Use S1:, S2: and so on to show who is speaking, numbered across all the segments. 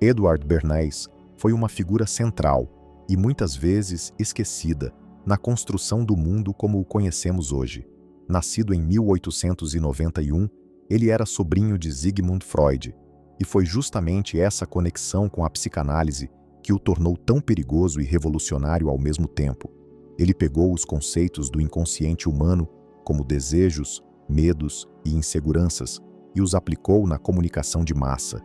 S1: Edward Bernays foi uma figura central e muitas vezes esquecida na construção do mundo como o conhecemos hoje. Nascido em 1891, ele era sobrinho de Sigmund Freud, e foi justamente essa conexão com a psicanálise que o tornou tão perigoso e revolucionário ao mesmo tempo. Ele pegou os conceitos do inconsciente humano, como desejos, medos e inseguranças, e os aplicou na comunicação de massa.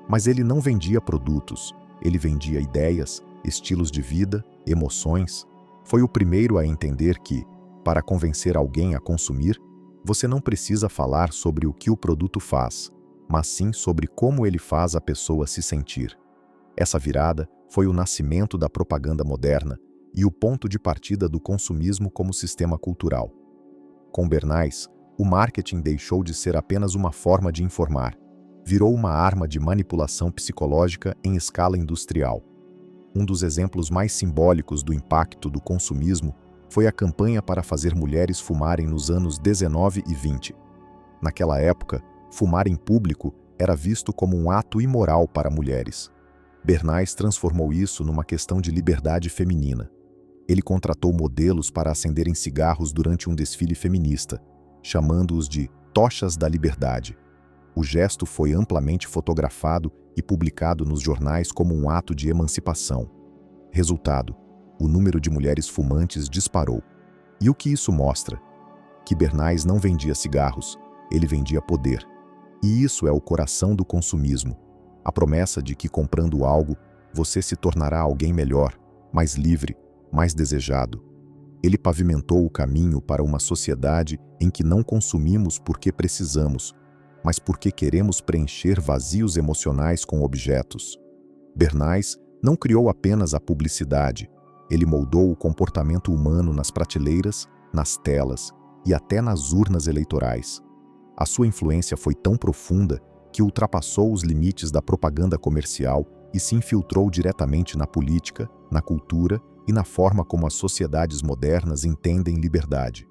S1: Mas ele não vendia produtos, ele vendia ideias, estilos de vida, emoções. Foi o primeiro a entender que, para convencer alguém a consumir, você não precisa falar sobre o que o produto faz, mas sim sobre como ele faz a pessoa se sentir. Essa virada foi o nascimento da propaganda moderna e o ponto de partida do consumismo como sistema cultural. Com Bernays, o marketing deixou de ser apenas uma forma de informar, virou uma arma de manipulação psicológica em escala industrial. Um dos exemplos mais simbólicos do impacto do consumismo foi a campanha para fazer mulheres fumarem nos anos 19 e 20. Naquela época, fumar em público era visto como um ato imoral para mulheres. Bernays transformou isso numa questão de liberdade feminina. Ele contratou modelos para acenderem cigarros durante um desfile feminista, chamando-os de tochas da liberdade. O gesto foi amplamente fotografado e publicado nos jornais como um ato de emancipação. Resultado: o número de mulheres fumantes disparou. E o que isso mostra? Que Bernays não vendia cigarros, ele vendia poder. E isso é o coração do consumismo. A promessa de que comprando algo, você se tornará alguém melhor, mais livre, mais desejado. Ele pavimentou o caminho para uma sociedade em que não consumimos porque precisamos, mas porque queremos preencher vazios emocionais com objetos. Bernays não criou apenas a publicidade, ele moldou o comportamento humano nas prateleiras, nas telas e até nas urnas eleitorais. A sua influência foi tão profunda que ultrapassou os limites da propaganda comercial e se infiltrou diretamente na política, na cultura e na forma como as sociedades modernas entendem liberdade.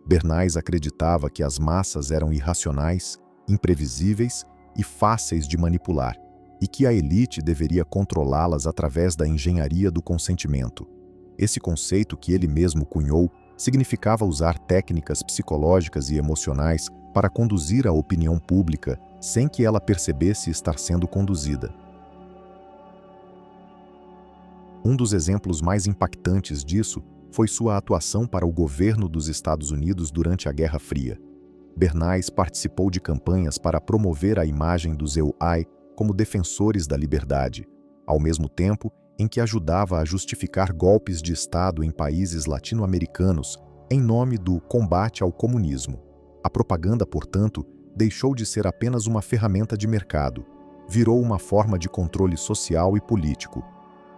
S1: Bernays acreditava que as massas eram irracionais, imprevisíveis e fáceis de manipular, e que a elite deveria controlá-las através da engenharia do consentimento. Esse conceito que ele mesmo cunhou significava usar técnicas psicológicas e emocionais para conduzir a opinião pública sem que ela percebesse estar sendo conduzida. Um dos exemplos mais impactantes disso foi sua atuação para o governo dos Estados Unidos durante a Guerra Fria. Bernays participou de campanhas para promover a imagem dos EUI como defensores da liberdade, ao mesmo tempo em que ajudava a justificar golpes de Estado em países latino-americanos em nome do combate ao comunismo. A propaganda, portanto, deixou de ser apenas uma ferramenta de mercado, virou uma forma de controle social e político.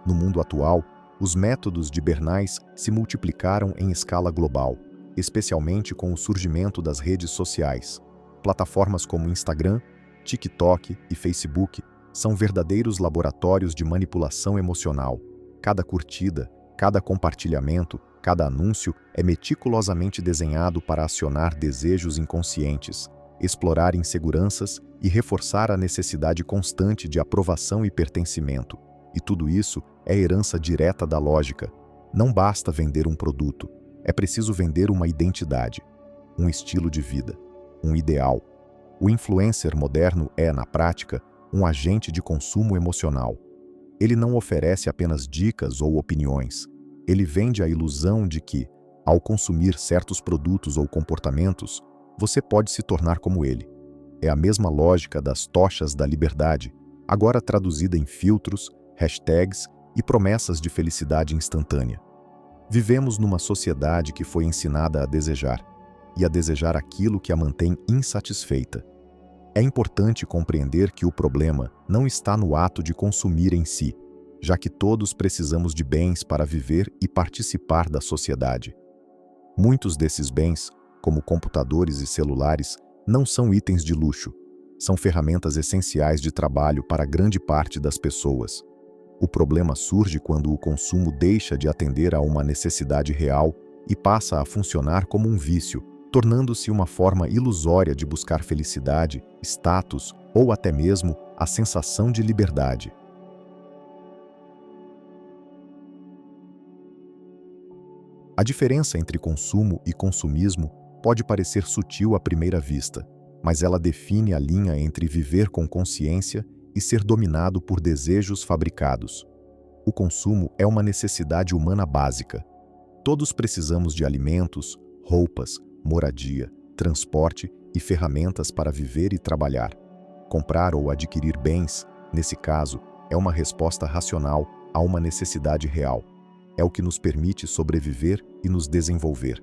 S1: No mundo atual, os métodos de Bernays se multiplicaram em escala global, especialmente com o surgimento das redes sociais. Plataformas como Instagram, TikTok e Facebook são verdadeiros laboratórios de manipulação emocional. Cada curtida, cada compartilhamento, cada anúncio é meticulosamente desenhado para acionar desejos inconscientes, explorar inseguranças e reforçar a necessidade constante de aprovação e pertencimento. E tudo isso é herança direta da lógica. Não basta vender um produto, é preciso vender uma identidade, um estilo de vida, um ideal. O influencer moderno é, na prática, um agente de consumo emocional. Ele não oferece apenas dicas ou opiniões. Ele vende a ilusão de que, ao consumir certos produtos ou comportamentos, você pode se tornar como ele. É a mesma lógica das tochas da liberdade, agora traduzida em filtros, hashtags e promessas de felicidade instantânea. Vivemos numa sociedade que foi ensinada a desejar, e a desejar aquilo que a mantém insatisfeita. É importante compreender que o problema não está no ato de consumir em si, já que todos precisamos de bens para viver e participar da sociedade. Muitos desses bens, como computadores e celulares, não são itens de luxo, são ferramentas essenciais de trabalho para grande parte das pessoas. O problema surge quando o consumo deixa de atender a uma necessidade real e passa a funcionar como um vício, tornando-se uma forma ilusória de buscar felicidade, status ou até mesmo a sensação de liberdade. A diferença entre consumo e consumismo pode parecer sutil à primeira vista, mas ela define a linha entre viver com consciência e ser dominado por desejos fabricados. O consumo é uma necessidade humana básica. Todos precisamos de alimentos, roupas, moradia, transporte e ferramentas para viver e trabalhar. Comprar ou adquirir bens, nesse caso, é uma resposta racional a uma necessidade real. É o que nos permite sobreviver e nos desenvolver.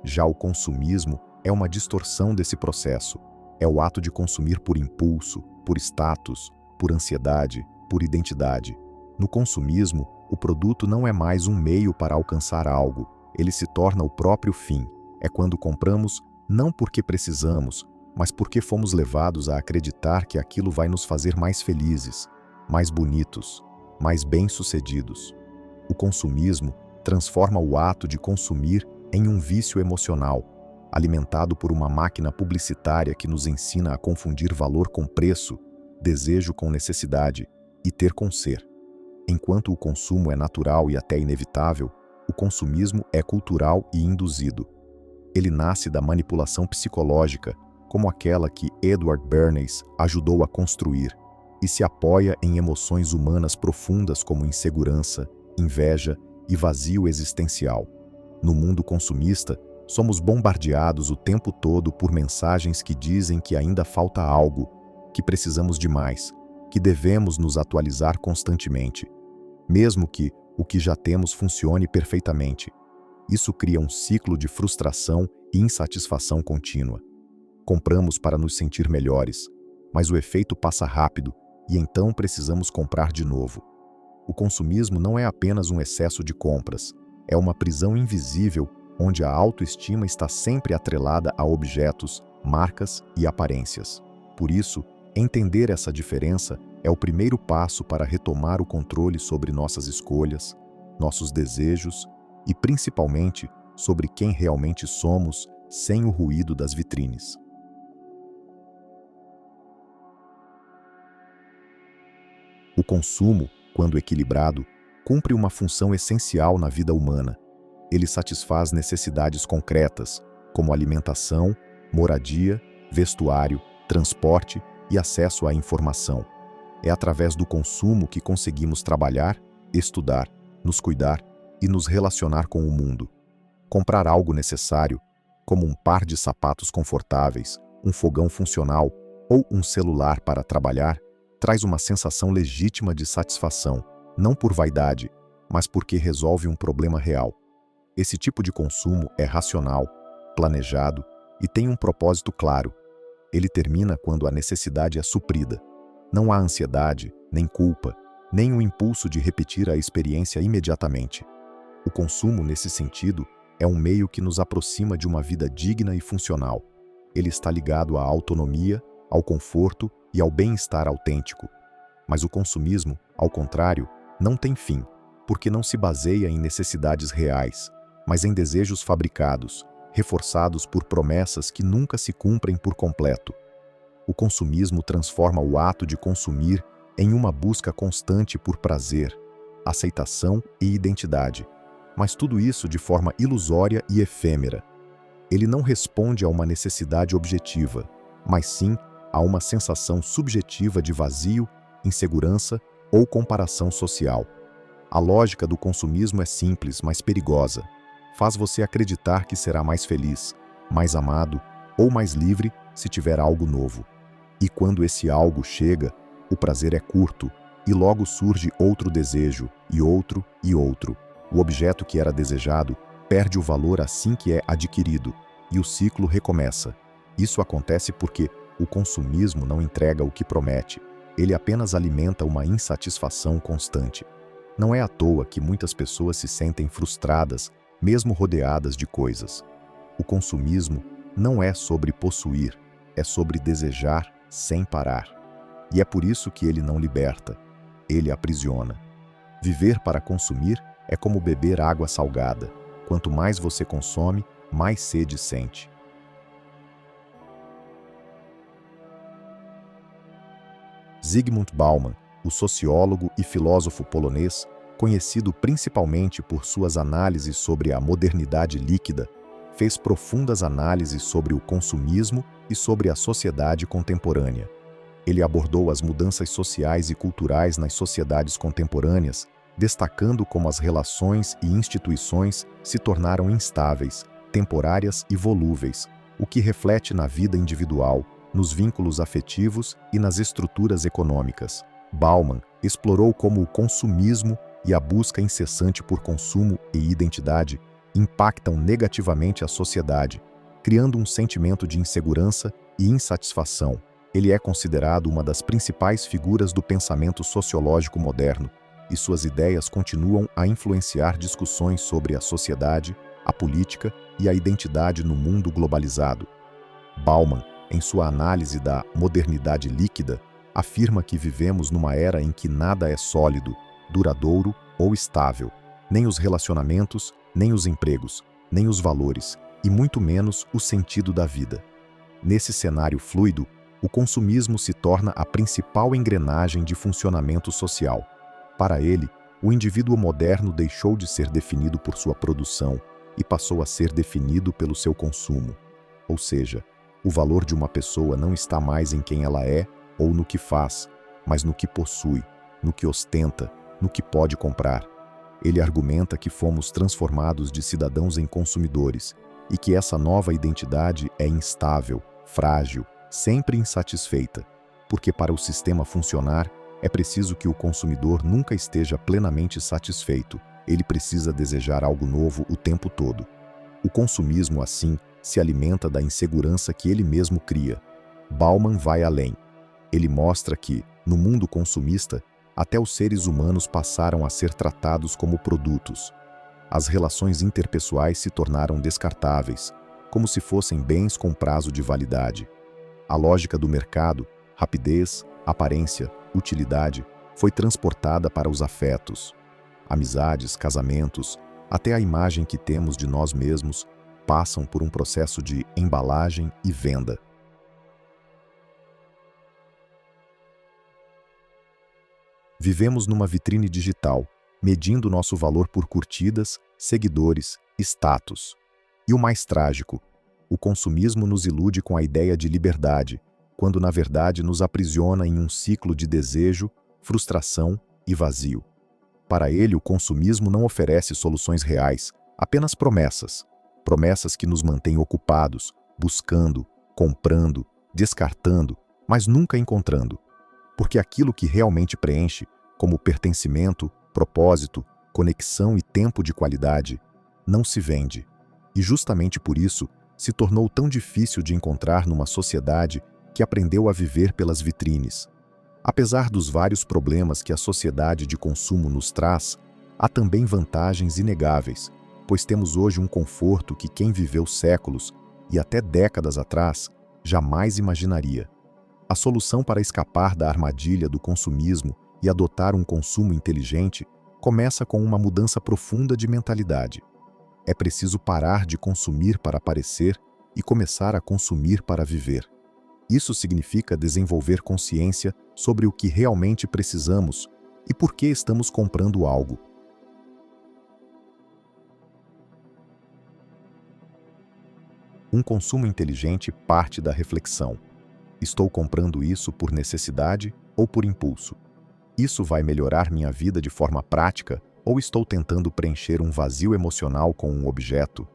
S1: Já o consumismo é uma distorção desse processo. É o ato de consumir por impulso, por status, por ansiedade, por identidade. No consumismo, o produto não é mais um meio para alcançar algo, ele se torna o próprio fim. É quando compramos não porque precisamos, mas porque fomos levados a acreditar que aquilo vai nos fazer mais felizes, mais bonitos, mais bem-sucedidos. O consumismo transforma o ato de consumir em um vício emocional, alimentado por uma máquina publicitária que nos ensina a confundir valor com preço, desejo com necessidade e ter com ser. Enquanto o consumo é natural e até inevitável, o consumismo é cultural e induzido. Ele nasce da manipulação psicológica, como aquela que Edward Bernays ajudou a construir, e se apoia em emoções humanas profundas como insegurança, inveja e vazio existencial. No mundo consumista, somos bombardeados o tempo todo por mensagens que dizem que ainda falta algo, que precisamos de mais, que devemos nos atualizar constantemente, mesmo que o que já temos funcione perfeitamente. Isso cria um ciclo de frustração e insatisfação contínua. Compramos para nos sentir melhores, mas o efeito passa rápido e então precisamos comprar de novo. O consumismo não é apenas um excesso de compras, é uma prisão invisível onde a autoestima está sempre atrelada a objetos, marcas e aparências. Por isso, entender essa diferença é o primeiro passo para retomar o controle sobre nossas escolhas, nossos desejos e, principalmente, sobre quem realmente somos sem o ruído das vitrines. O consumo, quando equilibrado, cumpre uma função essencial na vida humana. Ele satisfaz necessidades concretas, como alimentação, moradia, vestuário, transporte e acesso à informação. É através do consumo que conseguimos trabalhar, estudar, nos cuidar e nos relacionar com o mundo. Comprar algo necessário, como um par de sapatos confortáveis, um fogão funcional ou um celular para trabalhar, traz uma sensação legítima de satisfação, não por vaidade, mas porque resolve um problema real. Esse tipo de consumo é racional, planejado e tem um propósito claro. Ele termina quando a necessidade é suprida. Não há ansiedade, nem culpa, nem o impulso de repetir a experiência imediatamente. O consumo, nesse sentido, é um meio que nos aproxima de uma vida digna e funcional. Ele está ligado à autonomia, ao conforto e ao bem-estar autêntico. Mas o consumismo, ao contrário, não tem fim, porque não se baseia em necessidades reais, mas em desejos fabricados, reforçados por promessas que nunca se cumprem por completo. O consumismo transforma o ato de consumir em uma busca constante por prazer, aceitação e identidade, mas tudo isso de forma ilusória e efêmera. Ele não responde a uma necessidade objetiva, mas sim a uma sensação subjetiva de vazio, insegurança ou comparação social. A lógica do consumismo é simples, mas perigosa. Faz você acreditar que será mais feliz, mais amado ou mais livre se tiver algo novo. E quando esse algo chega, o prazer é curto e logo surge outro desejo, e outro e outro. O objeto que era desejado perde o valor assim que é adquirido, e o ciclo recomeça. Isso acontece porque o consumismo não entrega o que promete, ele apenas alimenta uma insatisfação constante. Não é à toa que muitas pessoas se sentem frustradas, mesmo rodeadas de coisas. O consumismo não é sobre possuir, é sobre desejar sem parar. E é por isso que ele não liberta, ele aprisiona. Viver para consumir é como beber água salgada. Quanto mais você consome, mais sede sente. Zygmunt Bauman, o sociólogo e filósofo polonês, conhecido principalmente por suas análises sobre a modernidade líquida, fez profundas análises sobre o consumismo e sobre a sociedade contemporânea. Ele abordou as mudanças sociais e culturais nas sociedades contemporâneas, destacando como as relações e instituições se tornaram instáveis, temporárias e volúveis, o que reflete na vida individual, nos vínculos afetivos e nas estruturas econômicas. Bauman explorou como o consumismo e a busca incessante por consumo e identidade impactam negativamente a sociedade, criando um sentimento de insegurança e insatisfação. Ele é considerado uma das principais figuras do pensamento sociológico moderno, e suas ideias continuam a influenciar discussões sobre a sociedade, a política e a identidade no mundo globalizado. Bauman, em sua análise da modernidade líquida, afirma que vivemos numa era em que nada é sólido, duradouro ou estável, nem os relacionamentos, nem os empregos, nem os valores, e muito menos o sentido da vida. Nesse cenário fluido, o consumismo se torna a principal engrenagem de funcionamento social. Para ele, o indivíduo moderno deixou de ser definido por sua produção e passou a ser definido pelo seu consumo. Ou seja, o valor de uma pessoa não está mais em quem ela é ou no que faz, mas no que possui, no que ostenta, no que pode comprar. Ele argumenta que fomos transformados de cidadãos em consumidores e que essa nova identidade é instável, frágil, sempre insatisfeita, porque para o sistema funcionar, é preciso que o consumidor nunca esteja plenamente satisfeito, ele precisa desejar algo novo o tempo todo. O consumismo, assim, se alimenta da insegurança que ele mesmo cria. Bauman vai além. Ele mostra que, no mundo consumista, até os seres humanos passaram a ser tratados como produtos. As relações interpessoais se tornaram descartáveis, como se fossem bens com prazo de validade. A lógica do mercado, rapidez, aparência, utilidade, foi transportada para os afetos. Amizades, casamentos, até a imagem que temos de nós mesmos, passam por um processo de embalagem e venda. Vivemos numa vitrine digital, medindo nosso valor por curtidas, seguidores, status. E o mais trágico, o consumismo nos ilude com a ideia de liberdade, quando na verdade nos aprisiona em um ciclo de desejo, frustração e vazio. Para ele, o consumismo não oferece soluções reais, apenas promessas. Promessas que nos mantêm ocupados, buscando, comprando, descartando, mas nunca encontrando. Porque aquilo que realmente preenche, como pertencimento, propósito, conexão e tempo de qualidade, não se vende. E justamente por isso, se tornou tão difícil de encontrar numa sociedade que aprendeu a viver pelas vitrines. Apesar dos vários problemas que a sociedade de consumo nos traz, há também vantagens inegáveis, pois temos hoje um conforto que quem viveu séculos e até décadas atrás jamais imaginaria. A solução para escapar da armadilha do consumismo e adotar um consumo inteligente começa com uma mudança profunda de mentalidade. É preciso parar de consumir para aparecer e começar a consumir para viver. Isso significa desenvolver consciência sobre o que realmente precisamos e por que estamos comprando algo. Um consumo inteligente parte da reflexão. Estou comprando isso por necessidade ou por impulso? Isso vai melhorar minha vida de forma prática ou estou tentando preencher um vazio emocional com um objeto?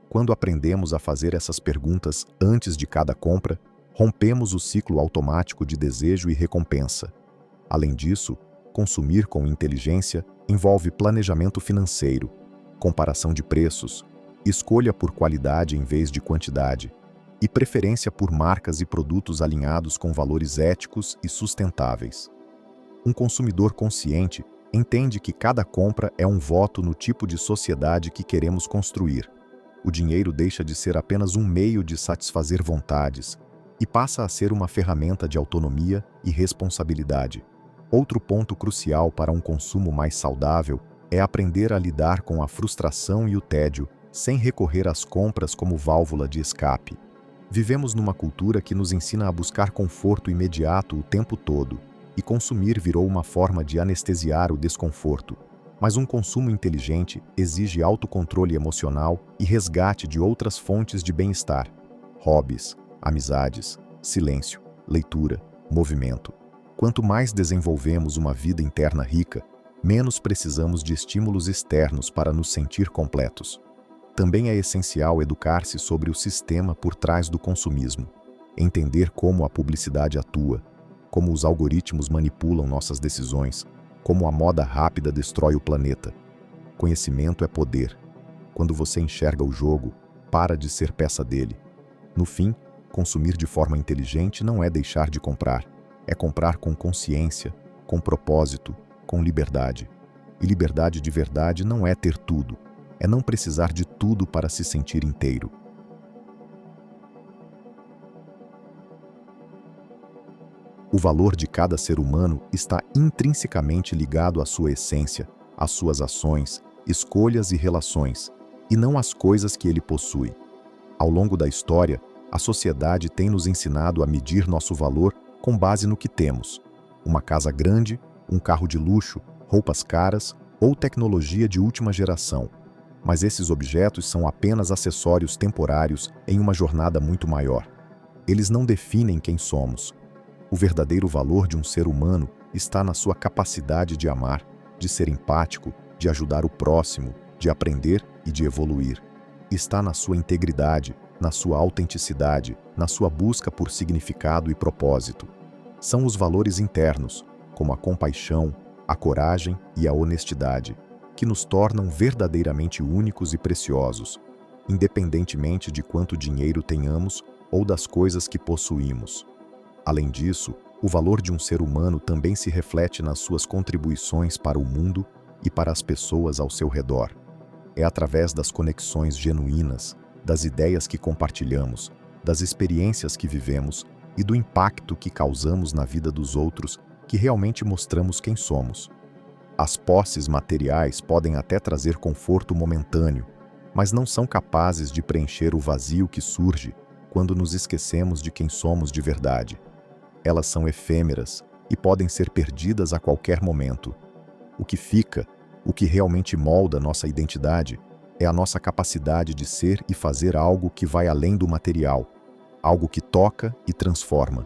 S1: Quando aprendemos a fazer essas perguntas antes de cada compra, rompemos o ciclo automático de desejo e recompensa. Além disso, consumir com inteligência envolve planejamento financeiro, comparação de preços, escolha por qualidade em vez de quantidade e preferência por marcas e produtos alinhados com valores éticos e sustentáveis. Um consumidor consciente entende que cada compra é um voto no tipo de sociedade que queremos construir. O dinheiro deixa de ser apenas um meio de satisfazer vontades e passa a ser uma ferramenta de autonomia e responsabilidade. Outro ponto crucial para um consumo mais saudável é aprender a lidar com a frustração e o tédio sem recorrer às compras como válvula de escape. Vivemos numa cultura que nos ensina a buscar conforto imediato o tempo todo, e consumir virou uma forma de anestesiar o desconforto. Mas um consumo inteligente exige autocontrole emocional e resgate de outras fontes de bem-estar: hobbies, amizades, silêncio, leitura, movimento. Quanto mais desenvolvemos uma vida interna rica, menos precisamos de estímulos externos para nos sentir completos. Também é essencial educar-se sobre o sistema por trás do consumismo, entender como a publicidade atua, como os algoritmos manipulam nossas decisões, como a moda rápida destrói o planeta. Conhecimento é poder. Quando você enxerga o jogo, para de ser peça dele. No fim, consumir de forma inteligente não é deixar de comprar, é comprar com consciência, com propósito, com liberdade. E liberdade de verdade não é ter tudo, é não precisar de tudo para se sentir inteiro. O valor de cada ser humano está intrinsecamente ligado à sua essência, às suas ações, escolhas e relações, e não às coisas que ele possui. Ao longo da história, a sociedade tem nos ensinado a medir nosso valor com base no que temos: uma casa grande, um carro de luxo, roupas caras ou tecnologia de última geração. Mas esses objetos são apenas acessórios temporários em uma jornada muito maior. Eles não definem quem somos. O verdadeiro valor de um ser humano está na sua capacidade de amar, de ser empático, de ajudar o próximo, de aprender e de evoluir. Está na sua integridade, na sua autenticidade, na sua busca por significado e propósito. São os valores internos, como a compaixão, a coragem e a honestidade, que nos tornam verdadeiramente únicos e preciosos, independentemente de quanto dinheiro tenhamos ou das coisas que possuímos. Além disso, o valor de um ser humano também se reflete nas suas contribuições para o mundo e para as pessoas ao seu redor. É através das conexões genuínas, das ideias que compartilhamos, das experiências que vivemos e do impacto que causamos na vida dos outros que realmente mostramos quem somos. As posses materiais podem até trazer conforto momentâneo, mas não são capazes de preencher o vazio que surge quando nos esquecemos de quem somos de verdade. Elas são efêmeras e podem ser perdidas a qualquer momento. O que fica, o que realmente molda nossa identidade, é a nossa capacidade de ser e fazer algo que vai além do material, algo que toca e transforma.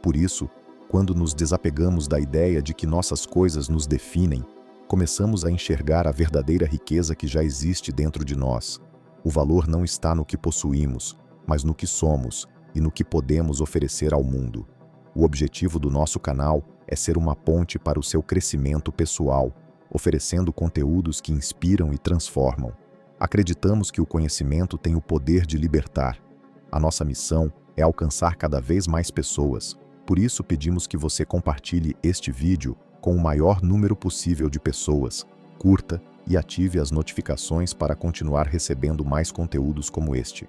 S1: Por isso, quando nos desapegamos da ideia de que nossas coisas nos definem, começamos a enxergar a verdadeira riqueza que já existe dentro de nós. O valor não está no que possuímos, mas no que somos e no que podemos oferecer ao mundo. O objetivo do nosso canal é ser uma ponte para o seu crescimento pessoal, oferecendo conteúdos que inspiram e transformam. Acreditamos que o conhecimento tem o poder de libertar. A nossa missão é alcançar cada vez mais pessoas. Por isso pedimos que você compartilhe este vídeo com o maior número possível de pessoas, curta e ative as notificações para continuar recebendo mais conteúdos como este.